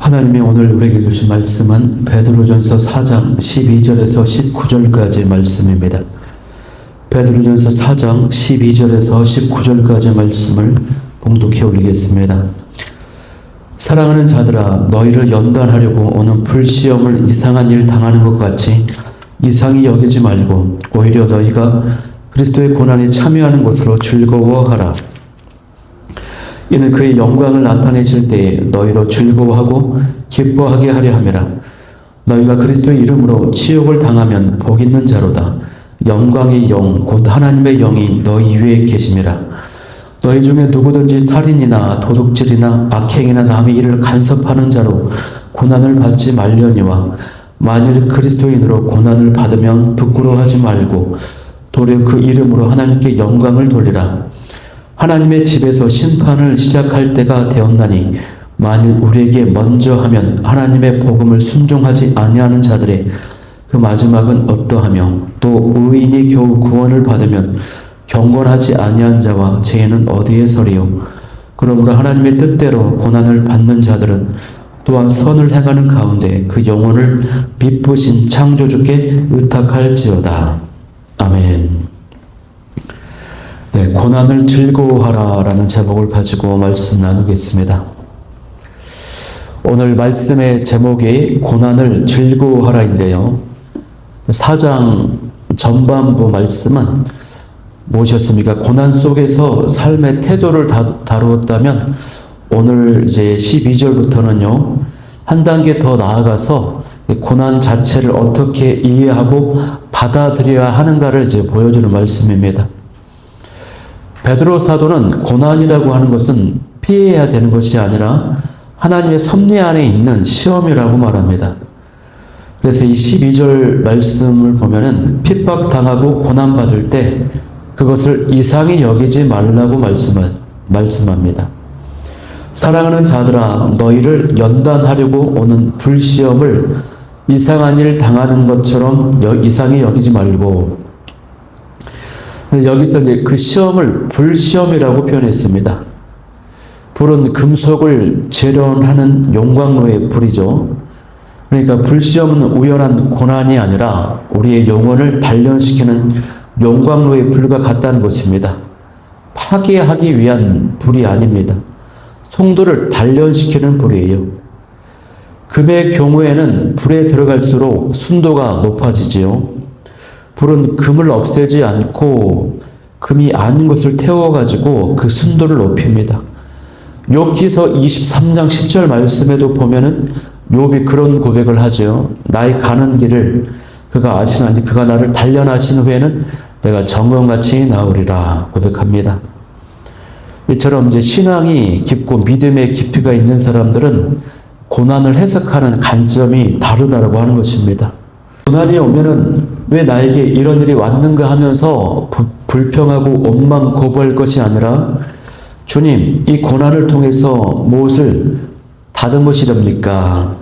하나님이 오늘 우리에게 주신 말씀은 베드로전서 4장 12절에서 19절까지의 말씀입니다. 베드로전서 4장 12절에서 19절까지의 말씀을 봉독해 올리겠습니다. 사랑하는 자들아, 너희를 연단하려고 오는 불시험을 이상한 일 당하는 것 같이 이상히 여기지 말고 오히려 너희가 그리스도의 고난에 참여하는 것으로 즐거워하라. 이는 그의 영광을 나타내실 때에 너희로 즐거워하고 기뻐하게 하려 함이라. 너희가 그리스도의 이름으로 치욕을 당하면 복 있는 자로다. 영광의 영 곧 하나님의 영이 너희 위에 계심이라. 너희 중에 누구든지 살인이나 도둑질이나 악행이나 남의 일을 간섭하는 자로 고난을 받지 말려니와 만일 그리스도인으로 고난을 받으면 부끄러워하지 말고 도리어 그 이름으로 하나님께 영광을 돌리라. 하나님의 집에서 심판을 시작할 때가 되었나니 만일 우리에게 먼저 하면 하나님의 복음을 순종하지 아니하는 자들의 그 마지막은 어떠하며 또 의인이 겨우 구원을 받으면 경건하지 아니한 자와 죄는 어디에 서리요. 그러므로 하나님의 뜻대로 고난을 받는 자들은 또한 선을 행하는 가운데 그 영혼을 미쁘신 창조주께 의탁할지어다. 아멘. 네, 고난을 즐거워하라 라는 제목을 가지고 말씀 나누겠습니다. 오늘 말씀의 제목이 고난을 즐거워하라인데요. 4장 전반부 말씀은 무엇이었습니까? 고난 속에서 삶의 태도를 다루었다면 오늘 이제 12절부터는요, 한 단계 더 나아가서 고난 자체를 어떻게 이해하고 받아들여야 하는가를 이제 보여주는 말씀입니다. 베드로 사도는 고난이라고 하는 것은 피해야 되는 것이 아니라 하나님의 섭리 안에 있는 시험이라고 말합니다. 그래서 이 12절 말씀을 보면은 핍박당하고 고난받을 때 그것을 이상히 여기지 말라고 말씀합니다. 사랑하는 자들아, 너희를 연단하려고 오는 불시험을 이상한 일 당하는 것처럼 이상히 여기지 말고, 여기서 이제 그 시험을 불시험이라고 표현했습니다. 불은 금속을 재련하는 용광로의 불이죠. 그러니까 불시험은 우연한 고난이 아니라 우리의 영혼을 단련시키는 용광로의 불과 같다는 것입니다. 파괴하기 위한 불이 아닙니다. 성도를 단련시키는 불이에요. 금의 경우에는 불에 들어갈수록 순도가 높아지지요. 불은 금을 없애지 않고 금이 아닌 것을 태워가지고 그 순도를 높입니다. 욥기서 23장 10절 말씀에도 보면은 욥이 그런 고백을 하죠. 나의 가는 길을 그가 아시나니 그가 나를 단련하신 후에는 내가 정금같이 나으리라 고백합니다. 이처럼 이제 신앙이 깊고 믿음의 깊이가 있는 사람들은 고난을 해석하는 관점이 다르다라고 하는 것입니다. 고난이 오면은 왜 나에게 이런 일이 왔는가 하면서 불평하고 원망 고부할 것이 아니라 주님, 이 고난을 통해서 무엇을 다듬으시렵니까?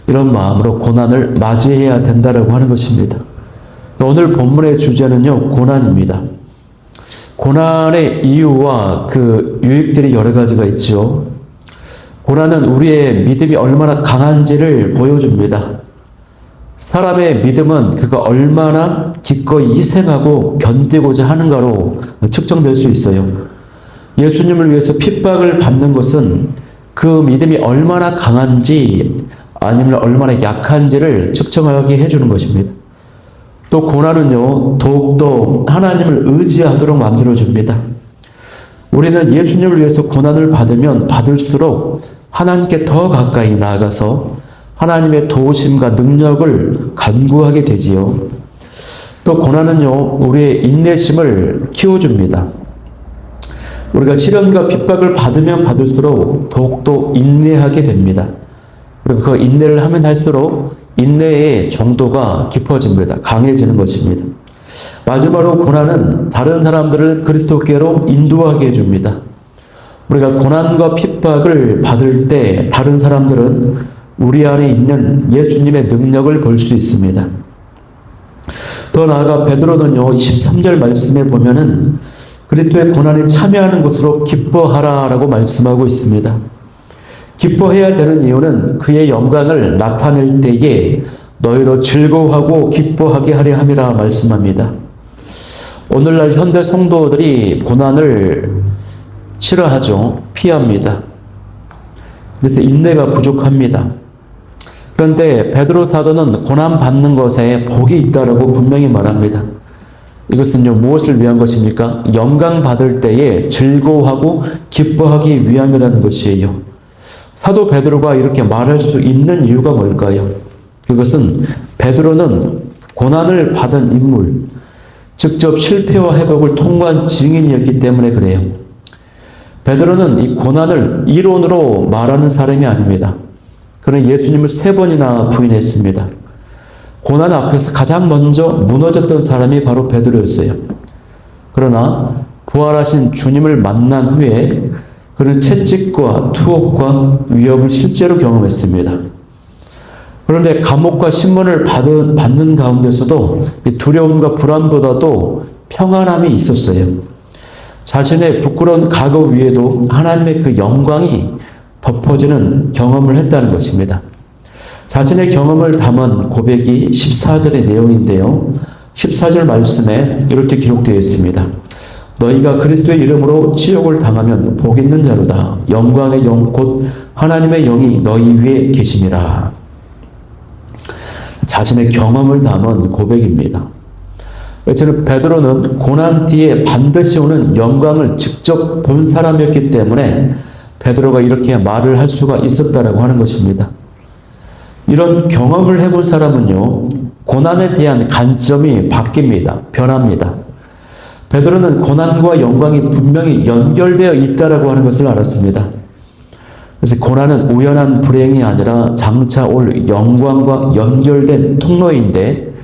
이런 마음으로 고난을 맞이해야 된다라고 하는 것입니다. 오늘 본문의 주제는요, 고난입니다. 고난의 이유와 그 유익들이 여러 가지가 있죠. 고난은 우리의 믿음이 얼마나 강한지를 보여줍니다. 사람의 믿음은 그가 얼마나 기꺼이 희생하고 견디고자 하는가로 측정될 수 있어요. 예수님을 위해서 핍박을 받는 것은 그 믿음이 얼마나 강한지 아니면 얼마나 약한지를 측정하게 해주는 것입니다. 또 고난은요, 더욱더 하나님을 의지하도록 만들어줍니다. 우리는 예수님을 위해서 고난을 받으면 받을수록 하나님께 더 가까이 나아가서 하나님의 도우심과 능력을 간구하게 되지요. 또 고난은요, 우리의 인내심을 키워줍니다. 우리가 시련과 핍박을 받으면 받을수록 더욱더 인내하게 됩니다. 그리고 그 인내를 하면 할수록 인내의 정도가 깊어집니다. 강해지는 것입니다. 마지막으로 고난은 다른 사람들을 그리스도께로 인도하게 해줍니다. 우리가 고난과 핍박을 받을 때 다른 사람들은 우리 안에 있는 예수님의 능력을 볼 수 있습니다. 더 나아가 베드로는요, 23절 말씀에 보면은 그리스도의 고난에 참여하는 것으로 기뻐하라라고 말씀하고 있습니다. 기뻐해야 되는 이유는 그의 영광을 나타낼 때에 너희로 즐거워하고 기뻐하게 하려 함이라 말씀합니다. 오늘날 현대 성도들이 고난을 싫어하죠. 피합니다. 그래서 인내가 부족합니다. 그런데 베드로 사도는 고난 받는 것에 복이 있다라고 분명히 말합니다. 이것은요, 무엇을 위한 것입니까? 영광 받을 때에 즐거워하고 기뻐하기 위함이라는 것이에요. 사도 베드로가 이렇게 말할 수 있는 이유가 뭘까요? 그것은 베드로는 고난을 받은 인물, 직접 실패와 회복을 통과한 증인이었기 때문에 그래요. 베드로는 이 고난을 이론으로 말하는 사람이 아닙니다. 그는 예수님을 3번이나 부인했습니다. 고난 앞에서 가장 먼저 무너졌던 사람이 바로 베드로였어요. 그러나 부활하신 주님을 만난 후에 그는 채찍과 투옥과 위협을 실제로 경험했습니다. 그런데 감옥과 신문을 받는 가운데서도 두려움과 불안보다도 평안함이 있었어요. 자신의 부끄러운 과거 위에도 하나님의 그 영광이 덮어지는 경험을 했다는 것입니다. 자신의 경험을 담은 고백이 14절의 내용인데요. 14절 말씀에 이렇게 기록되어 있습니다. 너희가 그리스도의 이름으로 치욕을 당하면 복 있는 자로다. 영광의 영 곧 하나님의 영이 너희 위에 계심이라. 자신의 경험을 담은 고백입니다. 저는 베드로는 고난 뒤에 반드시 오는 영광을 직접 본 사람이었기 때문에 베드로가 이렇게 말을 할 수가 있었다라고 하는 것입니다. 이런 경험을 해본 사람은요, 고난에 대한 관점이 바뀝니다. 변합니다. 베드로는 고난과 영광이 분명히 연결되어 있다라고 하는 것을 알았습니다. 그래서 고난은 우연한 불행이 아니라 장차 올 영광과 연결된 통로인데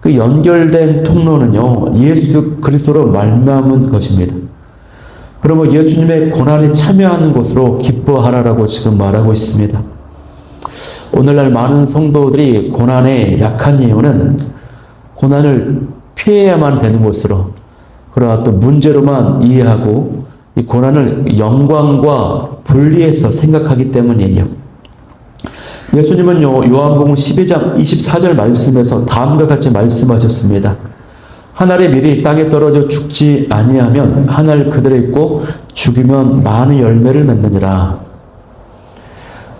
그 연결된 통로는요, 예수 그리스도로 말미암은 것입니다. 그러면 예수님의 고난에 참여하는 곳으로 기뻐하라라고 지금 말하고 있습니다. 오늘날 많은 성도들이 고난에 약한 이유는 고난을 피해야만 되는 것으로, 그러나 또 문제로만 이해하고 이 고난을 영광과 분리해서 생각하기 때문이에요. 예수님은요, 요한복음 12장 24절 말씀에서 다음과 같이 말씀하셨습니다. 한 알의 밀이 땅에 떨어져 죽지 아니하면 한 알 그대로 있고 죽으면 많은 열매를 맺느니라.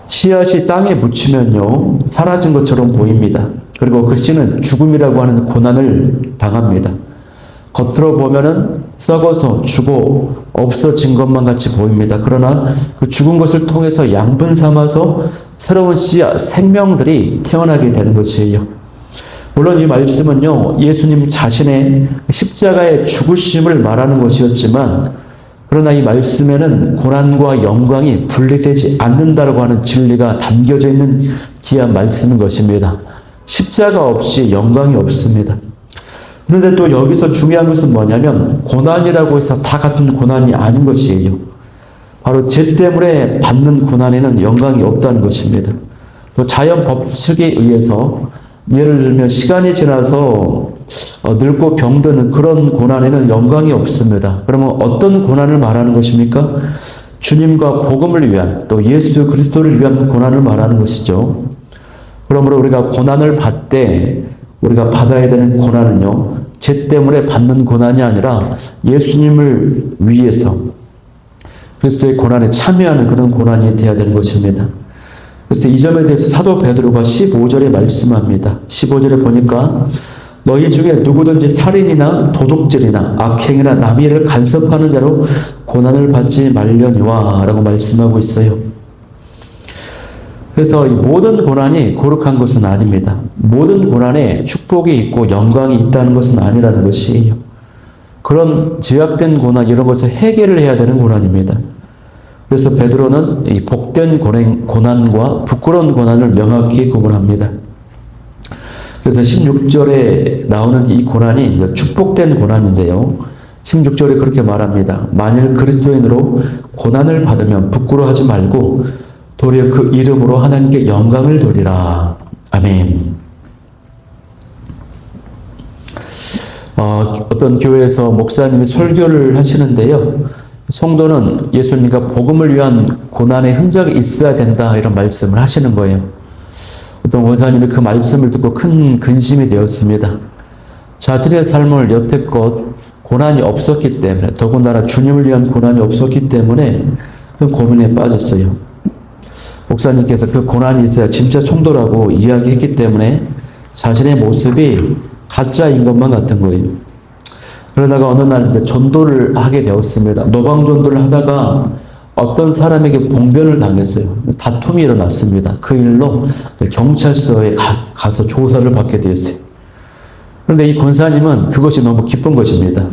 씨앗이 땅에 묻히면요, 사라진 것처럼 보입니다. 그리고 그 씨는 죽음이라고 하는 고난을 당합니다. 겉으로 보면은 썩어서 죽어 없어진 것만 같이 보입니다. 그러나 그 죽은 것을 통해서 양분 삼아서 새로운 씨앗, 생명들이 태어나게 되는 것이에요. 물론 이 말씀은요, 예수님 자신의 십자가의 죽으심을 말하는 것이었지만, 그러나 이 말씀에는 고난과 영광이 분리되지 않는다고 하는 진리가 담겨져 있는 귀한 말씀인 것입니다. 십자가 없이 영광이 없습니다. 그런데 또 여기서 중요한 것은 뭐냐면 고난이라고 해서 다 같은 고난이 아닌 것이에요. 바로 죄 때문에 받는 고난에는 영광이 없다는 것입니다. 또 자연 법칙에 의해서 예를 들면 시간이 지나서 늙고 병드는 그런 고난에는 영광이 없습니다. 그러면 어떤 고난을 말하는 것입니까? 주님과 복음을 위한, 또 예수 그리스도를 위한 고난을 말하는 것이죠. 그러므로 우리가 고난을 받을 때 우리가 받아야 되는 고난은요, 죄 때문에 받는 고난이 아니라 예수님을 위해서 그리스도의 고난에 참여하는 그런 고난이 되어야 되는 것입니다. 그래서 이 점에 대해서 사도 베드로가 15절에 말씀합니다. 15절에 보니까 너희 중에 누구든지 살인이나 도둑질이나 악행이나 남의 일을 간섭하는 자로 고난을 받지 말려니와 라고 말씀하고 있어요. 그래서 이 모든 고난이 거룩한 것은 아닙니다. 모든 고난에 축복이 있고 영광이 있다는 것은 아니라는 것이에요. 그런 제약된 고난, 이런 것을 해결을 해야 되는 고난입니다. 그래서 베드로는 이 복된 고난과 부끄러운 고난을 명확히 구분합니다. 그래서 16절에 나오는 이 고난이 이제 축복된 고난인데요. 16절에 그렇게 말합니다. 만일 그리스도인으로 고난을 받으면 부끄러워하지 말고 도리어 그 이름으로 하나님께 영광을 돌리라. 아멘. 어떤 교회에서 목사님이 설교를 하시는데요. 성도는 예수님과 복음을 위한 고난의 흔적이 있어야 된다 이런 말씀을 하시는 거예요. 어떤 원사님이 그 말씀을 듣고 큰 근심이 되었습니다. 자신의 삶을 여태껏 고난이 없었기 때문에, 더군다나 주님을 위한 고난이 없었기 때문에 그 고민에 빠졌어요. 목사님께서 그 고난이 있어야 진짜 성도라고 이야기했기 때문에 자신의 모습이 가짜인 것만 같은 거예요. 그러다가 어느 날 이제 전도를 하게 되었습니다. 노방 전도를 하다가 어떤 사람에게 봉변을 당했어요. 다툼이 일어났습니다. 그 일로 경찰서에 가서 조사를 받게 되었어요. 그런데 이 권사님은 그것이 너무 기쁜 것입니다.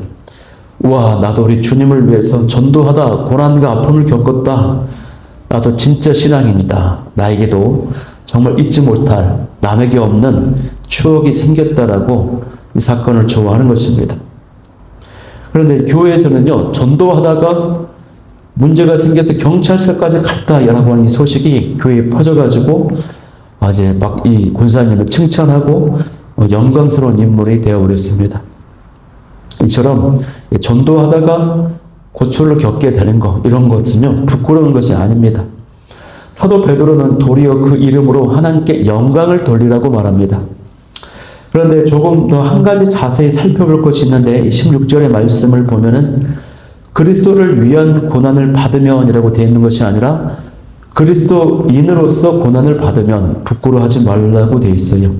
우와, 나도 우리 주님을 위해서 전도하다 고난과 아픔을 겪었다. 나도 진짜 신앙인이다. 나에게도 정말 잊지 못할 남에게 없는 추억이 생겼다라고 이 사건을 좋아하는 것입니다. 그런데 교회에서는요, 전도하다가 문제가 생겨서 경찰서까지 갔다라고 하는 이 소식이 교회에 퍼져가지고 이제 막 이 권사님을 칭찬하고 영광스러운 인물이 되어버렸습니다. 이처럼 전도하다가 고초를 겪게 되는 것, 이런 것은요, 부끄러운 것이 아닙니다. 사도 베드로는 도리어 그 이름으로 하나님께 영광을 돌리라고 말합니다. 그런데 조금 더 한 가지 자세히 살펴볼 것이 있는데 16절의 말씀을 보면은 그리스도를 위한 고난을 받으면이라고 되어 있는 것이 아니라 그리스도인으로서 고난을 받으면 부끄러워하지 말라고 되어 있어요.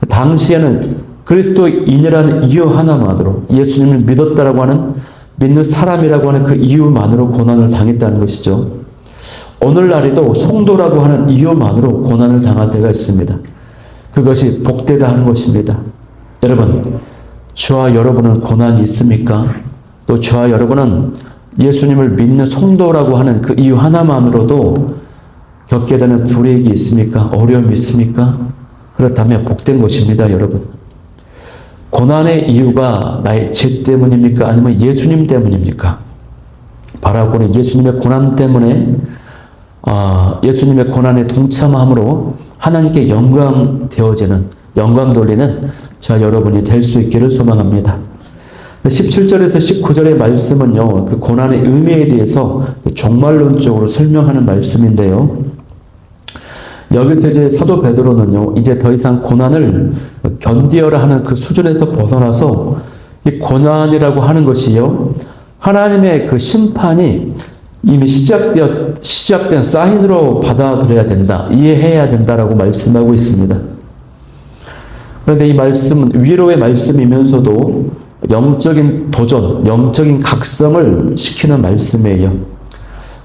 당시에는 그리스도인이라는 이유 하나만으로, 예수님을 믿었다라고 하는, 믿는 사람이라고 하는 그 이유만으로 고난을 당했다는 것이죠. 오늘날에도 성도라고 하는 이유만으로 고난을 당할 때가 있습니다. 그것이 복되다 하는 것입니다. 여러분, 저와 여러분은 고난이 있습니까? 또 저와 여러분은 예수님을 믿는 성도라고 하는 그 이유 하나만으로도 겪게 되는 불이익이 있습니까? 어려움이 있습니까? 그렇다면 복된 것입니다, 여러분. 고난의 이유가 나의 죄 때문입니까? 아니면 예수님 때문입니까? 바라고는 예수님의 고난 때문에 예수님의 고난에 동참함으로 하나님께 영광 되어지는, 영광 돌리는 저 여러분이 될 수 있기를 소망합니다. 17절에서 19절의 말씀은요, 그 고난의 의미에 대해서 종말론적으로 설명하는 말씀인데요. 여기서 이제 사도 베드로는요, 이제 더 이상 고난을 견디어라 하는 그 수준에서 벗어나서 이 고난이라고 하는 것이요, 하나님의 그 심판이 이미 시작된 사인으로 받아들여야 된다, 이해해야 된다라고 말씀하고 있습니다. 그런데 이 말씀은 위로의 말씀이면서도 영적인 도전, 영적인 각성을 시키는 말씀이에요.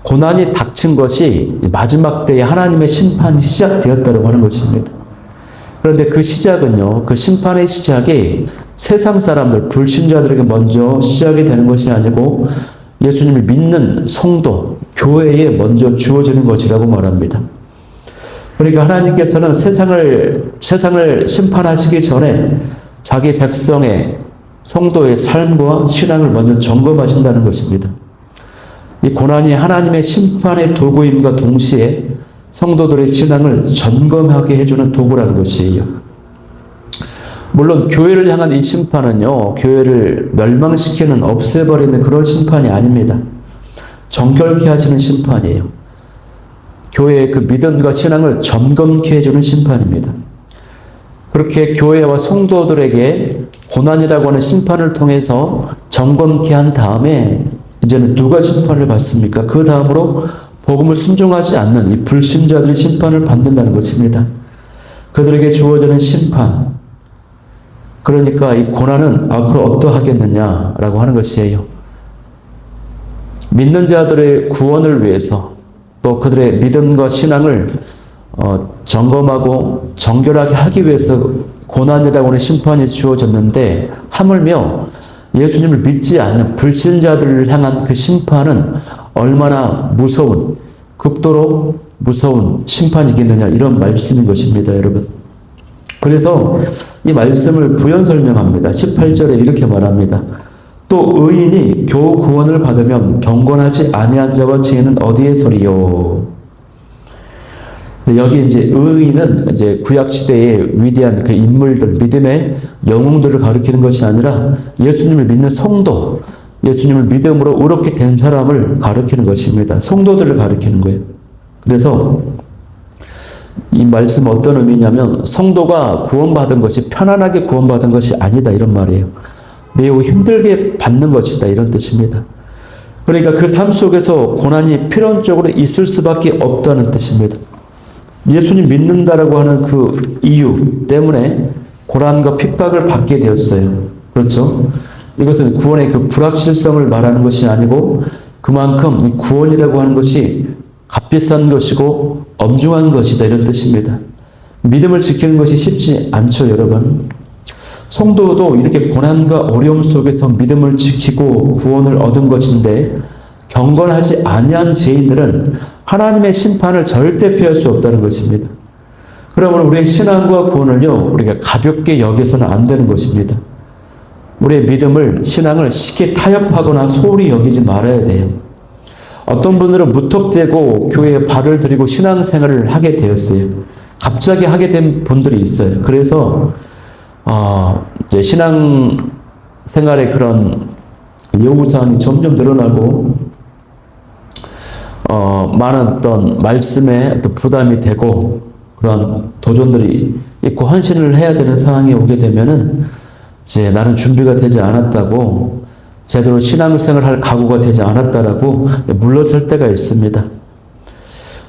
고난이 닥친 것이 마지막 때에 하나님의 심판이 시작되었다고 하는 것입니다. 그런데 그 시작은요, 그 심판의 시작이 세상 사람들, 불신자들에게 먼저 시작이 되는 것이 아니고 예수님을 믿는 성도, 교회에 먼저 주어지는 것이라고 말합니다. 그러니까 하나님께서는 세상을 심판하시기 전에 자기 백성의 성도의 삶과 신앙을 먼저 점검하신다는 것입니다. 이 고난이 하나님의 심판의 도구임과 동시에 성도들의 신앙을 점검하게 해주는 도구라는 것이에요. 물론 교회를 향한 이 심판은요, 교회를 멸망시키는, 없애버리는 그런 심판이 아닙니다. 정결케 하시는 심판이에요. 교회의 그 믿음과 신앙을 점검케 해주는 심판입니다. 그렇게 교회와 성도들에게 고난이라고 하는 심판을 통해서 점검케 한 다음에 이제는 누가 심판을 받습니까? 그 다음으로 복음을 순종하지 않는 이 불신자들이 심판을 받는다는 것입니다. 그들에게 주어지는 심판, 그러니까 이 고난은 앞으로 어떠하겠느냐라고 하는 것이에요. 믿는 자들의 구원을 위해서, 또 그들의 믿음과 신앙을 점검하고 정결하게 하기 위해서 고난이라고 하는 심판이 주어졌는데, 하물며 예수님을 믿지 않는 불신자들을 향한 그 심판은 얼마나 무서운, 극도로 무서운 심판이겠느냐, 이런 말씀인 것입니다, 여러분. 그래서 이 말씀을 부연 설명합니다. 18절에 이렇게 말합니다. 또 의인이 겨우 구원을 받으면 경건하지 아니한 자와 죄는 어디에서리요? 여기 이제 의인은 이제 구약 시대의 위대한 그 인물들, 믿음의 영웅들을 가리키는 것이 아니라 예수님을 믿는 성도, 예수님을 믿음으로 의롭게 된 사람을 가리키는 것입니다. 성도들을 가리키는 거예요. 그래서 이 말씀 어떤 의미냐면 성도가 구원받은 것이 편안하게 구원받은 것이 아니다 이런 말이에요. 매우 힘들게 받는 것이다 이런 뜻입니다. 그러니까 그 삶 속에서 고난이 필연적으로 있을 수밖에 없다는 뜻입니다. 예수님 믿는다라고 하는 그 이유 때문에 고난과 핍박을 받게 되었어요. 그렇죠? 이것은 구원의 그 불확실성을 말하는 것이 아니고 그만큼 이 구원이라고 하는 것이 값비싼 것이고 엄중한 것이다 이런 뜻입니다. 믿음을 지키는 것이 쉽지 않죠, 여러분. 성도도 이렇게 고난과 어려움 속에서 믿음을 지키고 구원을 얻은 것인데 경건하지 아니한 죄인들은 하나님의 심판을 절대 피할 수 없다는 것입니다. 그러므로 우리의 신앙과 구원을요, 우리가 가볍게 여겨서는 안 되는 것입니다. 우리의 믿음을, 신앙을 쉽게 타협하거나 소홀히 여기지 말아야 돼요. 어떤 분들은 무턱대고 교회에 발을 들이고 신앙생활을 하게 되었어요. 갑자기 하게 된 분들이 있어요. 그래서 이제 신앙생활의 그런 요구사항이 점점 늘어나고 많은 어떤 말씀에 어떤 부담이 되고 그런 도전들이 있고 헌신을 해야 되는 상황이 오게 되면은 이제 나는 준비가 되지 않았다고 제대로 신앙생활을 할 각오가 되지 않았다라고 물러설 때가 있습니다.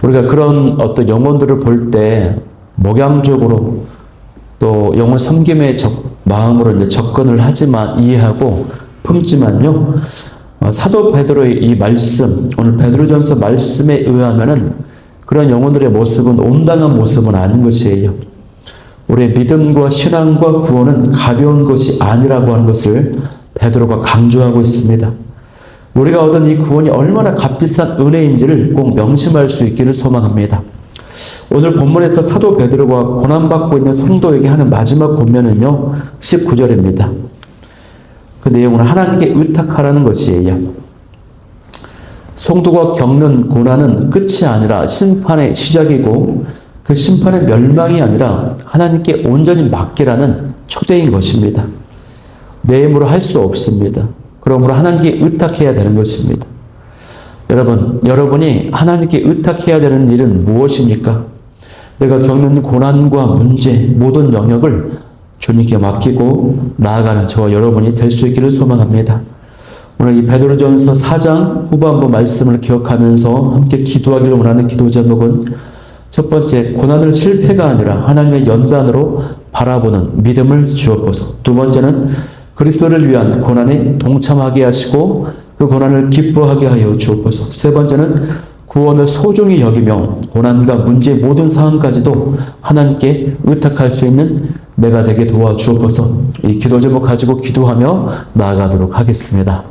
우리가 그런 어떤 영혼들을 볼 때 목양적으로 또 영혼 섬김의 마음으로 이제 접근을 하지만 이해하고 품지만요. 사도 베드로의 이 말씀, 오늘 베드로전서 말씀에 의하면은 그런 영혼들의 모습은 온당한 모습은 아닌 것이에요. 우리의 믿음과 신앙과 구원은 가벼운 것이 아니라고 하는 것을 베드로가 강조하고 있습니다. 우리가 얻은 이 구원이 얼마나 값비싼 은혜인지를 꼭 명심할 수 있기를 소망합니다. 오늘 본문에서 사도 베드로가 고난받고 있는 성도에게 하는 마지막 권면은요, 19절입니다. 그 내용은 하나님께 의탁하라는 것이에요. 성도가 겪는 고난은 끝이 아니라 심판의 시작이고 그 심판의 멸망이 아니라 하나님께 온전히 맡기라는 초대인 것입니다. 내 힘으로 할 수 없습니다. 그러므로 하나님께 의탁해야 되는 것입니다. 여러분이 하나님께 의탁해야 되는 일은 무엇입니까? 내가 겪는 고난과 문제, 모든 영역을 주님께 맡기고 나아가는 저와 여러분이 될 수 있기를 소망합니다. 오늘 이 베드로전서 4장 후반부 말씀을 기억하면서 함께 기도하기를 원하는 기도 제목은 첫 번째, 고난을 실패가 아니라 하나님의 연단으로 바라보는 믿음을 주옵소서. 두 번째는 그리스도를 위한 고난에 동참하게 하시고 그 고난을 기뻐하게 하여 주옵소서. 세 번째는 구원을 소중히 여기며 고난과 문제의 모든 상황까지도 하나님께 의탁할 수 있는 내가 되게 도와주옵소서. 이 기도 제목 가지고 기도하며 나아가도록 하겠습니다.